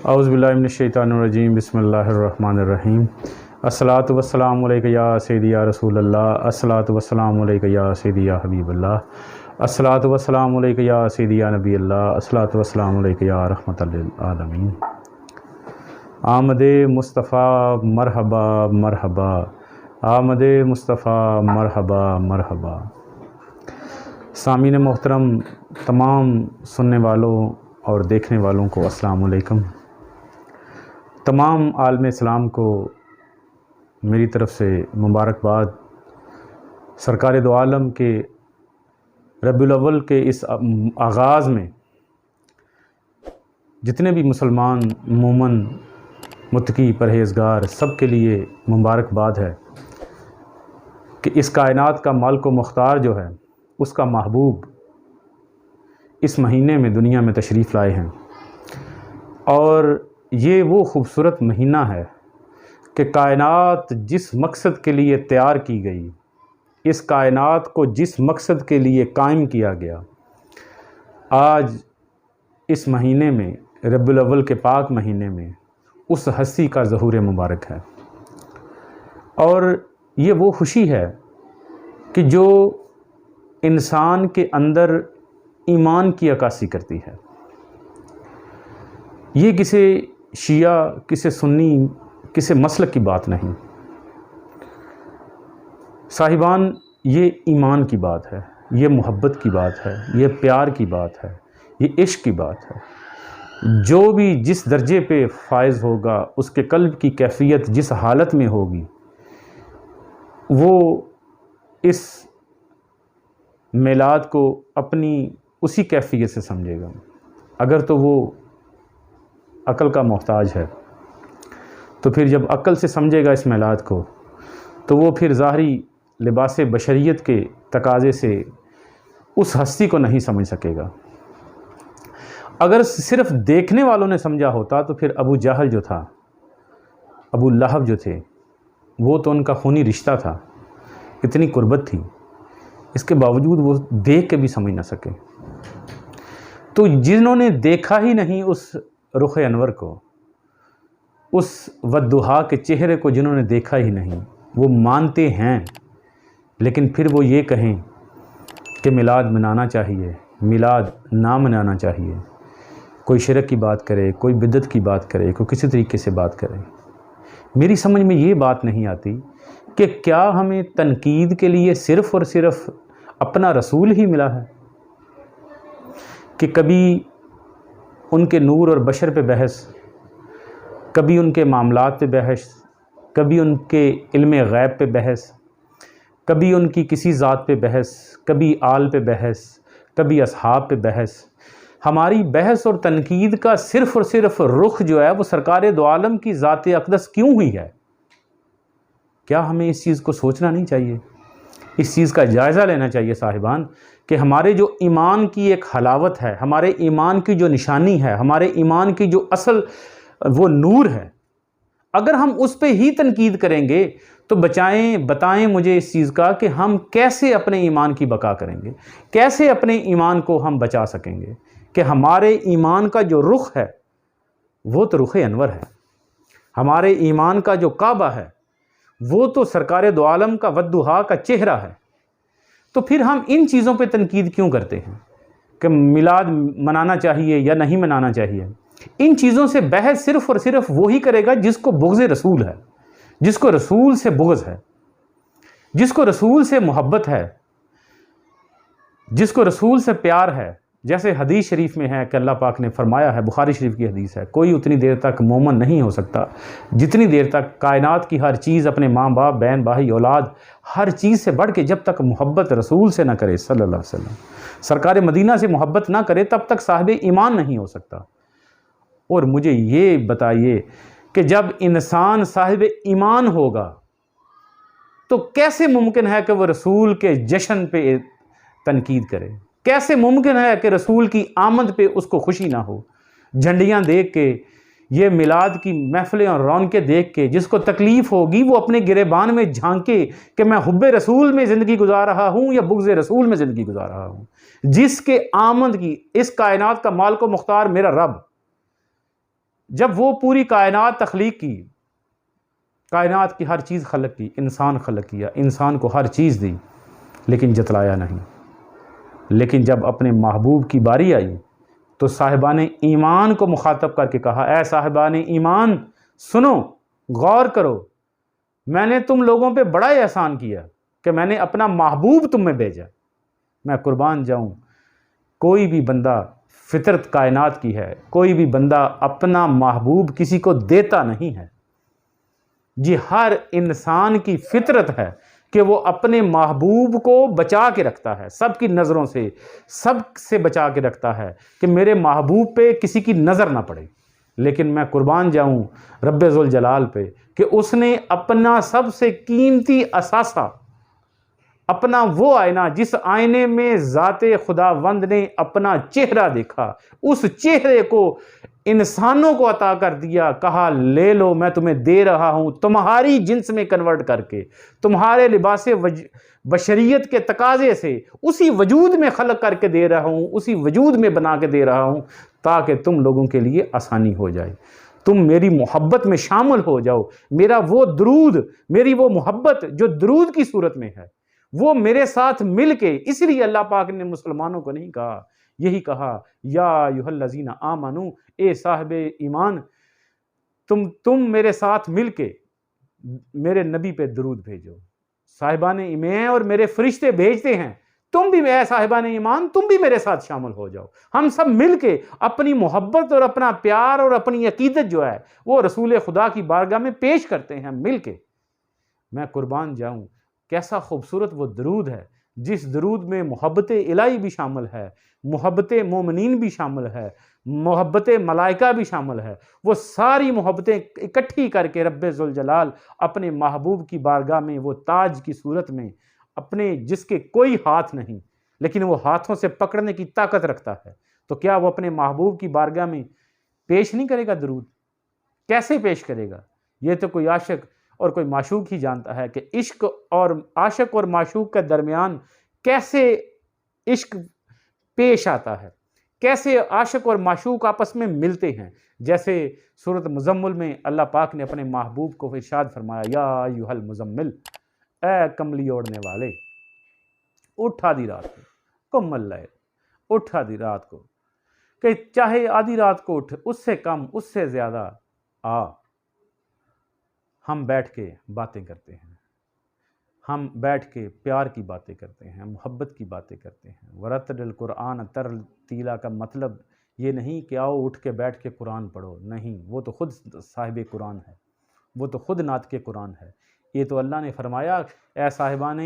اعوذ باللہ من الشیطان الرجیم، بسم اللہ الرحمن الرحیم۔ الصلاۃ والسلام علیک یا سیدی یا رسول اللہ، الصلاۃ والسلام علیک یا سیدی یا حبیب اللہ، الصلاۃ والسلام علیک یا سیدی یا نبی اللہ، الصلاۃ والسلام علیک یا رحمۃ للعالمین۔ آمد مصطفیٰ مرحبا مرحبا، آمد مصطفیٰ مرحبا مرحبا۔ سامعین محترم، تمام سننے والوں اور دیکھنے والوں کو السلام علیکم۔ تمام عالم اسلام کو میری طرف سے مبارکباد۔ سرکار دو عالم کے ربیع الاول کے اس آغاز میں جتنے بھی مسلمان، مومن، متقی، پرہیزگار، سب کے لیے مبارکباد ہے کہ اس کائنات کا مالک و مختار جو ہے، اس کا محبوب اس مہینے میں دنیا میں تشریف لائے ہیں، اور یہ وہ خوبصورت مہینہ ہے کہ کائنات جس مقصد کے لیے تیار کی گئی، اس کائنات کو جس مقصد کے لیے قائم کیا گیا، آج اس مہینے میں، ربیع الاول کے پاک مہینے میں، اس ہستی کا ظہور مبارک ہے۔ اور یہ وہ خوشی ہے کہ جو انسان کے اندر ایمان کی عکاسی کرتی ہے۔ یہ کسی شیعہ، کسی سنی، کسی مسلک کی بات نہیں صاحبان، یہ ایمان کی بات ہے، یہ محبت کی بات ہے، یہ پیار کی بات ہے، یہ عشق کی بات ہے۔ جو بھی جس درجے پہ فائز ہوگا، اس کے قلب کی کیفیت جس حالت میں ہوگی، وہ اس میلاد کو اپنی اسی کیفیت سے سمجھے گا۔ اگر تو وہ عقل کا محتاج ہے، تو پھر جب عقل سے سمجھے گا اس میلاد کو، تو وہ پھر ظاہری لباس بشریت کے تقاضے سے اس ہستی کو نہیں سمجھ سکے گا۔ اگر صرف دیکھنے والوں نے سمجھا ہوتا تو پھر ابو جہل جو تھا، ابو لہب جو تھے، وہ تو ان کا خونی رشتہ تھا، اتنی قربت تھی، اس کے باوجود وہ دیکھ کے بھی سمجھ نہ سکے۔ تو جنہوں نے دیکھا ہی نہیں اس رخ انور کو، اس والضحیٰ کے چہرے کو جنہوں نے دیکھا ہی نہیں، وہ مانتے ہیں، لیکن پھر وہ یہ کہیں کہ میلاد منانا چاہیے، میلاد نہ منانا چاہیے، کوئی شرک کی بات کرے، کوئی بدعت کی بات کرے، کوئی کسی طریقے سے بات کرے۔ میری سمجھ میں یہ بات نہیں آتی کہ کیا ہمیں تنقید کے لیے صرف اور صرف اپنا رسول ہی ملا ہے، کہ کبھی ان کے نور اور بشر پہ بحث، کبھی ان کے معاملات پہ بحث، کبھی ان کے علم غیب پہ بحث، کبھی ان کی کسی ذات پہ بحث، کبھی آل پہ بحث، کبھی اصحاب پہ بحث۔ ہماری بحث اور تنقید کا صرف اور صرف رخ جو ہے وہ سرکار دو عالم کی ذات اقدس کیوں ہوئی ہے؟ کیا ہمیں اس چیز کو سوچنا نہیں چاہیے؟ اس چیز کا جائزہ لینا چاہیے صاحبان، کہ ہمارے جو ایمان کی ایک حلاوت ہے، ہمارے ایمان کی جو نشانی ہے، ہمارے ایمان کی جو اصل وہ نور ہے، اگر ہم اس پہ ہی تنقید کریں گے تو بتائیں مجھے اس چیز کا کہ ہم کیسے اپنے ایمان کی بقا کریں گے، کیسے اپنے ایمان کو ہم بچا سکیں گے، کہ ہمارے ایمان کا جو رخ ہے وہ تو رخ انور ہے، ہمارے ایمان کا جو کعبہ ہے وہ تو سرکار دو عالم کا والضحیٰ کا چہرہ ہے۔ تو پھر ہم ان چیزوں پہ تنقید کیوں کرتے ہیں کہ میلاد منانا چاہیے یا نہیں منانا چاہیے؟ ان چیزوں سے بحث صرف اور صرف وہی کرے گا جس کو بغض رسول ہے، جس کو رسول سے بغض ہے، جس کو رسول سے محبت ہے، جس کو رسول سے پیار ہے۔ جیسے حدیث شریف میں ہے کہ اللہ پاک نے فرمایا ہے، بخاری شریف کی حدیث ہے، کوئی اتنی دیر تک مومن نہیں ہو سکتا جتنی دیر تک کائنات کی ہر چیز، اپنے ماں باپ، بہن بھائی، اولاد، ہر چیز سے بڑھ کے جب تک محبت رسول سے نہ کرے صلی اللہ علیہ وسلم، سرکار مدینہ سے محبت نہ کرے، تب تک صاحب ایمان نہیں ہو سکتا۔ اور مجھے یہ بتائیے کہ جب انسان صاحب ایمان ہوگا تو کیسے ممکن ہے کہ وہ رسول کے جشن پہ تنقید کرے؟ کیسے ممکن ہے کہ رسول کی آمد پہ اس کو خوشی نہ ہو؟ جھنڈیاں دیکھ کے، یہ میلاد کی محفلیں اور رونقیں دیکھ کے جس کو تکلیف ہوگی وہ اپنے گریبان میں جھانکے کہ میں حب رسول میں زندگی گزار رہا ہوں یا بغض رسول میں زندگی گزار رہا ہوں۔ جس کے آمد کی، اس کائنات کا مالک و مختار میرا رب، جب وہ پوری کائنات تخلیق کی، کائنات کی ہر چیز خلق کی، انسان خلق کیا، انسان کو ہر چیز دی، لیکن جتلایا نہیں۔ لیکن جب اپنے محبوب کی باری آئی تو صاحبان ایمان کو مخاطب کر کے کہا، اے صاحبان ایمان سنو، غور کرو، میں نے تم لوگوں پہ بڑا احسان کیا کہ میں نے اپنا محبوب تم میں بھیجا۔ میں قربان جاؤں، کوئی بھی بندہ، فطرت کائنات کی ہے، کوئی بھی بندہ اپنا محبوب کسی کو دیتا نہیں ہے۔ جی ہر انسان کی فطرت ہے کہ وہ اپنے محبوب کو بچا کے رکھتا ہے، سب کی نظروں سے، سب سے بچا کے رکھتا ہے کہ میرے محبوب پہ کسی کی نظر نہ پڑے۔ لیکن میں قربان جاؤں رب ذوالجلال پہ کہ اس نے اپنا سب سے قیمتی اثاثہ، اپنا وہ آئینہ جس آئینے میں ذات خداوند نے اپنا چہرہ دیکھا، اس چہرے کو انسانوں کو عطا کر دیا، کہا لے لو، میں تمہیں دے رہا ہوں تمہاری جنس میں کنورٹ کر کے، تمہارے لباس بشریت کے تقاضے سے اسی وجود میں خلق کر کے دے رہا ہوں، اسی وجود میں بنا کے دے رہا ہوں تاکہ تم لوگوں کے لیے آسانی ہو جائے، تم میری محبت میں شامل ہو جاؤ۔ میرا وہ درود، میری وہ محبت جو درود کی صورت میں ہے، وہ میرے ساتھ مل کے، اس لیے اللہ پاک نے مسلمانوں کو نہیں کہا، یہی کہا یا ایھا الذین آمنو، اے صاحب ایمان، تم میرے ساتھ مل کے میرے نبی پہ درود بھیجو۔ صاحبان ایمان اور میرے فرشتے بھیجتے ہیں، تم بھی، اے صاحبان ایمان، تم بھی میرے ساتھ شامل ہو جاؤ۔ ہم سب مل کے اپنی محبت اور اپنا پیار اور اپنی عقیدت جو ہے وہ رسول خدا کی بارگاہ میں پیش کرتے ہیں مل کے۔ میں قربان جاؤں، کیسا خوبصورت وہ درود ہے جس درود میں محبت الہی بھی شامل ہے، محبت مومنین بھی شامل ہے، محبت ملائکہ بھی شامل ہے۔ وہ ساری محبتیں اکٹھی کر کے رب ذوالجلال اپنے محبوب کی بارگاہ میں وہ تاج کی صورت میں، اپنے جس کے کوئی ہاتھ نہیں لیکن وہ ہاتھوں سے پکڑنے کی طاقت رکھتا ہے، تو کیا وہ اپنے محبوب کی بارگاہ میں پیش نہیں کرے گا درود؟ کیسے پیش کرے گا؟ یہ تو کوئی عاشق اور کوئی معشوق ہی جانتا ہے کہ عشق اور عاشق اور معشوق کے درمیان کیسے عشق پیش آتا ہے، کیسے عاشق اور معشوق آپس میں ملتے ہیں۔ جیسے سورۃ مزمل میں اللہ پاک نے اپنے محبوب کو ارشاد فرمایا، یا ایھا المزمل، اے کملی اوڑھنے والے، اٹھ آدھی رات کو، قم اللیل، اٹھ آدھی رات کو، کہ چاہے آدھی رات کو اٹھ، اس سے کم، اس سے زیادہ آ، ہم بیٹھ کے باتیں کرتے ہیں، ہم بیٹھ کے پیار کی باتیں کرتے ہیں، محبت کی باتیں کرتے ہیں۔ ورتل القرآن ترتیلا کا مطلب یہ نہیں کہ آؤ اٹھ کے بیٹھ کے قرآن پڑھو، نہیں، وہ تو خود صاحب قرآن ہے، وہ تو خود ناطق قرآن ہے۔ یہ تو اللہ نے فرمایا، اے صاحبان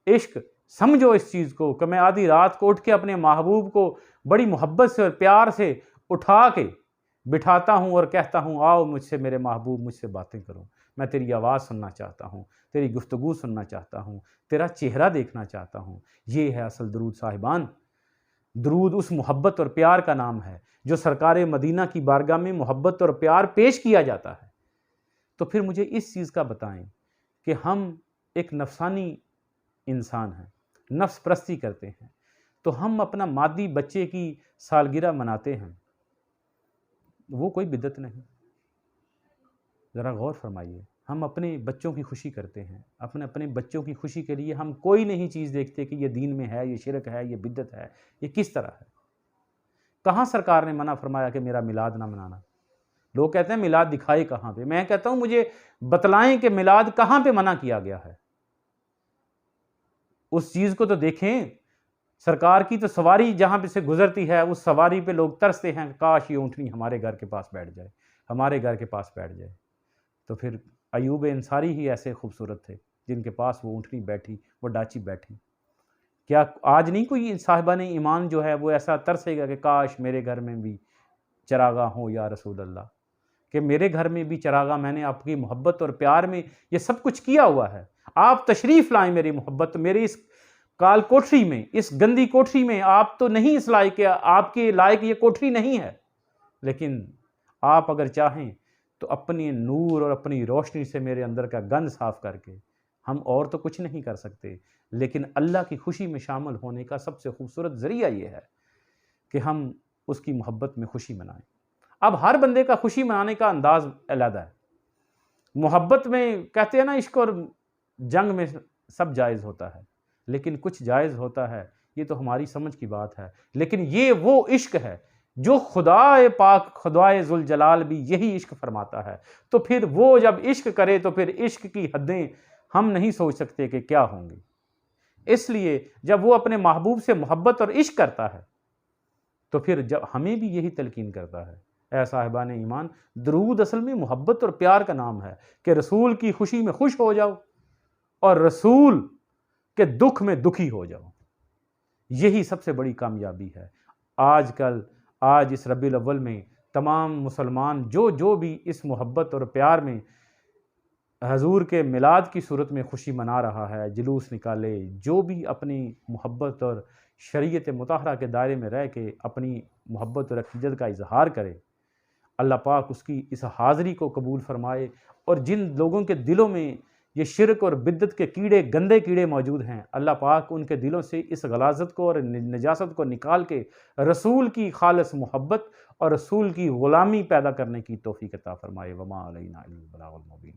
عشق سمجھو اس چیز کو کہ میں آدھی رات کو اٹھ کے اپنے محبوب کو بڑی محبت سے اور پیار سے اٹھا کے بٹھاتا ہوں اور کہتا ہوں آؤ مجھ سے میرے محبوب، مجھ سے باتیں کرو، میں تیری آواز سننا چاہتا ہوں، تیری گفتگو سننا چاہتا ہوں، تیرا چہرہ دیکھنا چاہتا ہوں۔ یہ ہے اصل درود صاحبان۔ درود اس محبت اور پیار کا نام ہے جو سرکار مدینہ کی بارگاہ میں محبت اور پیار پیش کیا جاتا ہے۔ تو پھر مجھے اس چیز کا بتائیں کہ ہم ایک نفسانی انسان ہیں، نفس پرستی کرتے ہیں، تو ہم اپنا مادی بچے کی سالگرہ مناتے ہیں، وہ کوئی بدعت نہیں۔ ذرا غور فرمائیے، ہم اپنے بچوں کی خوشی کرتے ہیں، اپنے بچوں کی خوشی کے لیے ہم کوئی نہیں چیز دیکھتے کہ یہ دین میں ہے، یہ شرک ہے، یہ بدعت ہے، یہ کس طرح ہے۔ کہاں سرکار نے منع فرمایا کہ میرا میلاد نہ منانا؟ لوگ کہتے ہیں میلاد دکھائے کہاں پہ؟ میں کہتا ہوں مجھے بتلائیں کہ میلاد کہاں پہ منع کیا گیا ہے، اس چیز کو تو دیکھیں۔ سرکار کی تو سواری جہاں پہ سے گزرتی ہے، اس سواری پہ لوگ ترستے ہیں کہ کاش یہ اونٹنی ہمارے گھر کے پاس بیٹھ جائے، ہمارے گھر کے پاس بیٹھ جائے۔ تو پھر ایوب انصاری ہی ایسے خوبصورت تھے جن کے پاس وہ اونٹنی بیٹھی، وہ ڈاچی بیٹھی۔ کیا آج نہیں کوئی صاحبان ایمان جو ہے وہ ایسا ترسے گا کہ کاش میرے گھر میں بھی چراغاں ہوں یا رسول اللہ، کہ میرے گھر میں بھی چراغاں، میں نے آپ کی محبت اور پیار میں یہ سب کچھ کیا ہوا ہے، آپ تشریف لائیں میری محبت، میری اس کال کوٹری میں، اس گندی کوٹری میں آپ تو نہیں اس لائق، آپ کے لائق یہ کوٹری نہیں ہے، لیکن آپ اگر چاہیں تو اپنی نور اور اپنی روشنی سے میرے اندر کا گند صاف کر کے، ہم اور تو کچھ نہیں کر سکتے، لیکن اللہ کی خوشی میں شامل ہونے کا سب سے خوبصورت ذریعہ یہ ہے کہ ہم اس کی محبت میں خوشی منائیں۔ اب ہر بندے کا خوشی منانے کا انداز علیحدہ ہے. محبت میں کہتے ہیں نا عشق اور جنگ میں سب جائز ہوتا ہے، لیکن کچھ جائز ہوتا ہے، یہ تو ہماری سمجھ کی بات ہے. لیکن یہ وہ عشق ہے جو خدائے پاک، خدائے ذوالجلال بھی یہی عشق فرماتا ہے. تو پھر وہ جب عشق کرے تو پھر عشق کی حدیں ہم نہیں سوچ سکتے کہ کیا ہوں گی. اس لیے جب وہ اپنے محبوب سے محبت اور عشق کرتا ہے تو پھر جب ہمیں بھی یہی تلقین کرتا ہے. اے صاحبان ایمان، درود اصل میں محبت اور پیار کا نام ہے کہ رسول کی خوشی میں خوش ہو جاؤ اور رسول کے دکھ میں دکھی ہو جاؤ. یہی سب سے بڑی کامیابی ہے. آج اس ربیع الاول میں تمام مسلمان جو بھی اس محبت اور پیار میں حضور کے میلاد کی صورت میں خوشی منا رہا ہے، جلوس نکالے، جو بھی اپنی محبت اور شریعت مطہرہ کے دائرے میں رہ کے اپنی محبت اور عقیدت کا اظہار کرے، اللہ پاک اس کی اس حاضری کو قبول فرمائے. اور جن لوگوں کے دلوں میں یہ شرک اور بدعت کے کیڑے، گندے کیڑے موجود ہیں، اللہ پاک ان کے دلوں سے اس غلاظت کو اور نجاست کو نکال کے رسول کی خالص محبت اور رسول کی غلامی پیدا کرنے کی توفیق عطا فرمائے. وما علینا الا البلاغ المبین.